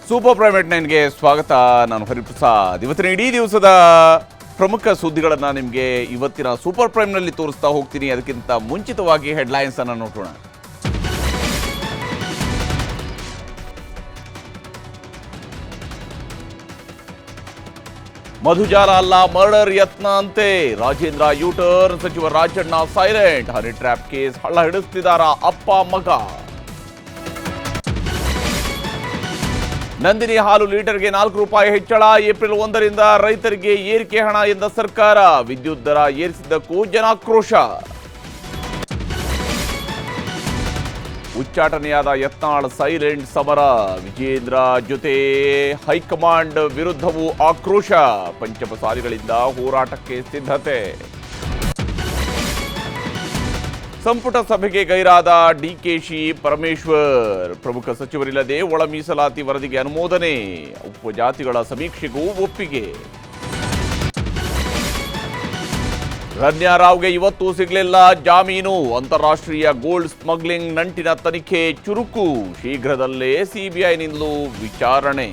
Super private ನೈನ್ಗೆ ಸ್ವಾಗತ. ನಾನು ಹರಿಪ್ರಸಾದ್. ಇವತ್ತಿನ ಇಡೀ ದಿವಸದ ಪ್ರಮುಖ ಸುದ್ದಿಗಳನ್ನು ನಿಮಗೆ ಇವತ್ತಿನ ಸೂಪರ್ ಪ್ರೈಮ್ನಲ್ಲಿ ತೋರಿಸ್ತಾ ಹೋಗ್ತೀನಿ. ಅದಕ್ಕಿಂತ ಮುಂಚಿತವಾಗಿ ಹೆಡ್ಲೈನ್ಸ್ ಅನ್ನು ನೋಡೋಣ. ಮಧುಜಾಲ ಅಲ್ಲ ಮರ್ಡರ್ ಯತ್ನ ಅಂತೆ ರಾಜೇಂದ್ರ ಯೂಟರ್ನ್. ಸಚಿವ Rajanna silent. Honey trap case ಹಳ್ಳ ಹಿಡಿಸ್ತಿದ್ದಾರ ಅಪ್ಪ ಮಗ. ನಂದಿನಿ ಹಾಲು ಲೀಟರ್ಗೆ 4 ರೂಪಾಯಿ ಹೆಚ್ಚಳ. ಏಪ್ರಿಲ್ 1ರಿಂದ ರೈತರಿಗೆ ಏರಿಕೆ ಹಣ ಎಂದ ಸರ್ಕಾರ. ವಿದ್ಯುತ್ ದರ ಏರಿಸಿದ್ದಕ್ಕೂ ಜನಾಕ್ರೋಶ. ಉಚ್ಚಾಟನೆಯಾದ ಯತ್ನಾಳ್ ಸೈಲೆಂಟ್ ಸಮರ. ವಿಜೇಂದ್ರ ಜೊತೆ ಹೈಕಮಾಂಡ್ ವಿರುದ್ಧವೂ ಆಕ್ರೋಶ. ಪಂಚಮಸಾಲಿಗಳಿಂದ ಹೋರಾಟಕ್ಕೆ ಸಿದ್ಧತೆ. ಸಂಪುಟ ಸಭೆಗೆ ಗೈರಾದ ಡಿಕೆಶಿ ಪರಮೇಶ್ವರ್. ಪ್ರಮುಖ ಸಚಿವರಿಲ್ಲದೆ ಒಳ ಮೀಸಲಾತಿ ವರದಿಗೆ ಅನುಮೋದನೆ. ಉಪಜಾತಿಗಳ ಸಮೀಕ್ಷೆಗೂ ಒಪ್ಪಿಗೆ. ರಮ್ಯಾ ರಾವ್ಗೆ ಇವತ್ತು ಸಿಗಲಿಲ್ಲ ಜಾಮೀನು. ಅಂತಾರಾಷ್ಟ್ರೀಯ ಗೋಲ್ಡ್ ಸ್ಮಗ್ಲಿಂಗ್ ನಂಟಿನ ತನಿಖೆ ಚುರುಕು. ಶೀಘ್ರದಲ್ಲೇ ಸಿಬಿಐನಿಂದಲೂ ವಿಚಾರಣೆ.